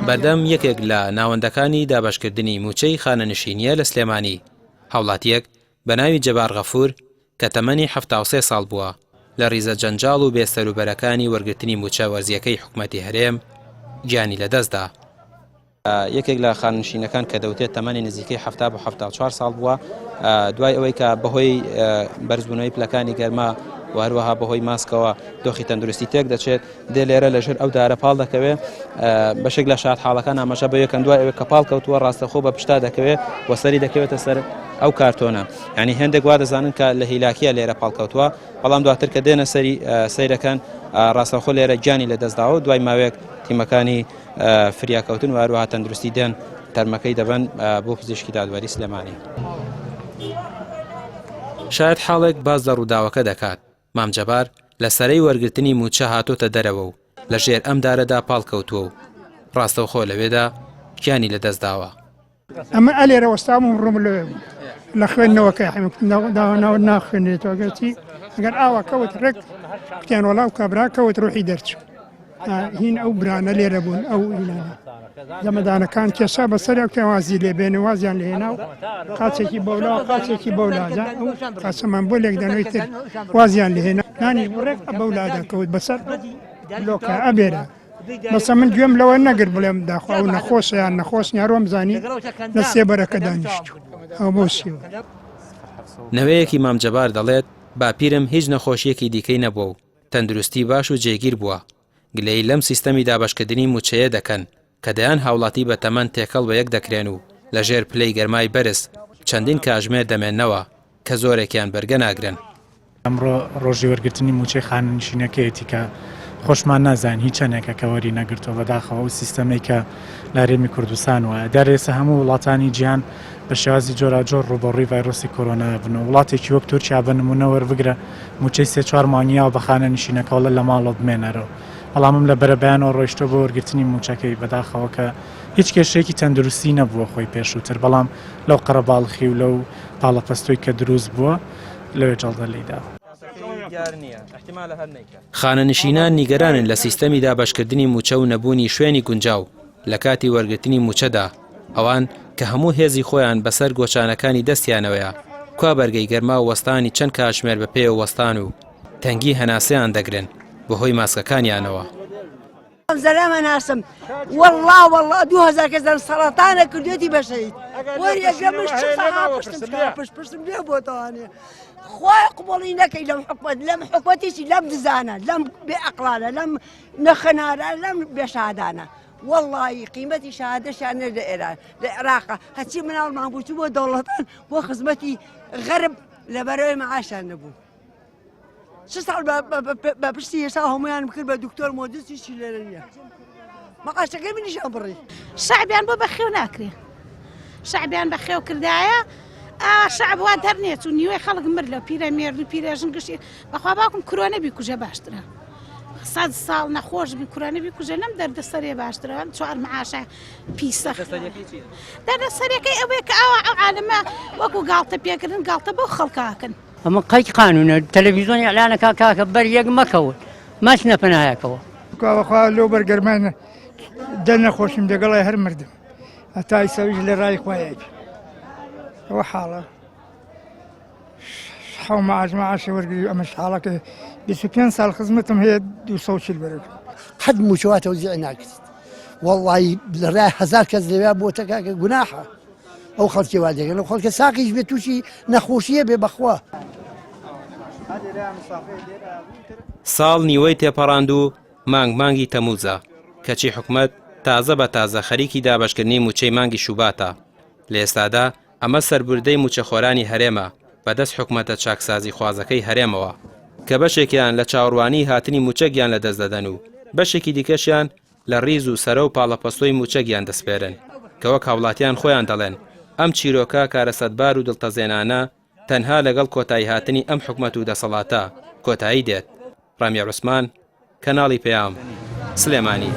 بەردەم یەکێک لە ناوەندەکانی دابەشکردنی موچەی خانەنشینیە لە سلێمانی هاوڵاتیەک بە ناوی جەبار غەفور کە تەمەنی 73 ساڵ بووە لە ریزە جەنجاڵ و بێسەروبەرەکانی وەرگرتنی موچە وەرزیەکەی حکوومەتی هەرێم گیانی لەدەستدا. یەکێک لە خاننشینەکان کە دەوتێت تەمەنی نزیکەی 70 بۆ 74 ساڵ بووە دوای ئەوەی کە بەهۆی بەرزبوونەوەی پلەکانی گەرما و هەروەها بەهۆی ماسکەوە دۆخی تەندروستی تێک دەچێت دێ لێرە لەژێر ئەو دارە پاڵ دەکەوێت بەشێک لە شاد حاڵەکان ئاماژە بە یەکەن دوای ئەوەی کە پاڵ کەوتووە ڕاستەخۆ بە پشتا دەکەوێت وەسەری دەکەوێتە سەر ئەو کارتۆنە ینی هێندێک وا دەزانن کە لە هیلاکیە لێرە پاڵکەوتووە بەڵام دواتر کە دێنە سەری سەیرەکان ڕاستەخۆ لێرە گیانی لەدەستداوە دوای ماوەیەک تیمەکانی فریاکەوتن و هەروەها تەندروستی دێن تەرمەکەی دەبەن بۆ پزیشکی دادوەری سلێمانی. شاید حاڵێک باز لە ڕووداوەکە دەکات مام جەبار لە سەرەی وەرگرتنی موچە هاتۆتە دەرەوە و لە ژێر ئەم دارەدا پاڵکەوتووە و ڕاستەوخۆ لەوێدا گیانی لەدەستداوە. ئەمە ئەلێرە وەستام و ڕووم لە خوێندنەوەکە داواناوە ناخوێنێتەوە گەتی ئەگەر ئاوا کەوت ڕێک کتیان وەڵاو کابرا کەوت ڕوحی دەرچوو هین ئەو برانە لێرە بوون ئەو ئینانە جەمەدانەکان کێشا بەسەر ئەو کێوازی لێبێنێ وازیان لێنا و قاچێکی بەولا قاچێکی بەولادا قاچەمان بۆ لێکدانەوەی تر وازیان لێهێنا نانی ڕێک بەولادا کەوت بەسەر بلۆکە ئەبێرە بەسە من گوێم لەوە نەگر بڵێم داخوا و نەخۆشە یان نەخۆش نیاڕۆم زانی لە سێبەرەکە دانیشتوو ئەو بۆ سیوە. نەوەیەکی مام جەبار دەڵێت باپیرم هیچ نەخۆشیەکی دیکەی نەبووە و تەندروستی باش و جێگیر بووە گلەی لەم سیستەمی دابەشکردنی موچەیە دەکەن کە دەیان هاوڵاتی بە تەمەن تێکەڵ بە یەک دەکرێن و لەژێر پلەی گەرمای بەرز چەندین کاژمێر دەمێننەوە کە زۆرێکیان بەرگە ناگرن. ئەمڕۆ ڕۆژی وەرگرتنی موچەی خاننشینەکەیەتی کە خۆشمان نازان هیچ چەندێکە کە وەری نەگرتەوە بەداخەوە و سیستەمەی کە لە هەرێمی کوردستان وایە دەرێسە هەموو وڵاتانی گیان بە شێوازی جۆراجۆر ڕوبەڕووی ڤایرۆسی کۆرۆنا بن و وڵاتێکی وەک تورکیا بە نمونە وەربگرە موچەی 3-4 مانگیاوە بە خانەنشینەکەوە لە ماڵۆ بمێنەرەوە بەڵامم لە بەرەبەیانەوە ڕۆیشتۆ بۆ وەرگرتنی موچەکەی بەداخەوە کە هیچ کێشەیەکی تەندروستی نەبووە خۆی پێشووتر بەڵام لەو قەرەباڵخی و لەو پاڵەپەستۆی کە دروست بووە لەوێ جەڵدە لێدا. خانەنشینان نیگەرانن لە سیستەمی دابەشکردنی موچە و نەبوونی شوێنی گونجاو لە کاتی وەرگرتنی موچەدا ئەوان کە هەموو هێزی خۆیان بەسەر گۆچانەکانی دەستیانەوەیە کوا بەرگەی گەرما و وەستانی چەند کاتژمێر بە پێوە وەستان و تەنگی هەناسەیان دەگرن بەهۆی ماسکەکانیانەوە. زەرامە ناسم والله 2000 کەس سەرەتانە کردوێتی بەشەید پشتم لێ بۆتەوانێ خۆی قوبڵی نەکەی لەم حکومەتیشی لەم دزانە لەم بێعەقڵانە لەم نەخەنارە لەم بێشادانە والله قیمەتی شادەشیان لە ئێران لە عێراقا هەچی مناڵمان بوو بۆ دەوڵەتان بۆ خزمەتی غەرب لەبەرەوەی مەعاشیان نەبوو. 6 ساڵ بە پشتی هێشتا هەمویان بکرد بە دکتۆر مۆدیستیشی لێرە نییە مەقاشەکەی منیشان بڕی شعبیان بۆ بەخێو ناکرێ شعبیان بەخێو کردایە شعب وا دەرنێت و نیوەی خەڵک مرد لە پیرە مێرد و پیرێژن گشتی بەخوا باوکم کورۆنە بیکوژە باشترە 100 ساڵ نەخۆش بی کورانە بیکوژە نەم دەردەسەرێ باشترە 4 مەعاشە پیسە دەردەسەرەکەی ئەوەیە کە ئەو عالەمە وەکو گاڵتە پێکردن گاڵتە بۆ خەڵکاکەن. ئەمە قەیت قانونە تەلەڤیزۆن ئیعلانەکە کاکە بەر یەک مەکەوت ماچ نەپەنایەکەوە کاوەخوا لەو بەرگەرمانە دەرنەخۆشیم دەگەڵای هەر مردم هەتا ئیساویش لە ڕای خوایەک ئەوە حاڵە حەو مەعاشە وەرگری ئەمەش حاڵەکە 25 ساڵ خزمەتم هەیە 240 بەرەک قەت موچەواتەوە زیع ناکرد وەڵڵی لە ڕای 1000 کەس لەوێ بۆتە کاکە گوناحە ئەو خەڵکی وا دەگەن ئەو خەڵکە ساقیش بێ تووشی نەخۆشیە بێ بەخوا. ساڵ نیوەی تێپەڕاند و مانگی تەمووزە کەچی حکومەت تازە بە تازە خەریکی دابەشکردنی موچەی مانگی شوباتە لە ئێستادا ئەمە سەربوردەی موچەخۆرانی هەرێمە بەدەست حکومەتە چاکسازی خوازەکەی هەرێمەوە کە بەشێکیان لە چاوەڕوانی هاتنی موچەگیان لە دەست دەدەن و بەشێکی دیکەشیان لە ڕیز و سەرە و پاڵەپەستۆی موچەگیان دەسپێرن کە وەک هاوڵاتیان خۆیان دەڵێن ئەم چیرۆکە کارەسەدبار و دڵتەزێنانە تەنها لەگەڵ کۆتایی هاتنی ئەم حکومەت و دەسەڵاتە کۆتایی دێت. ڕامیا عوسمان کەناڵی پەیام سلێمانی.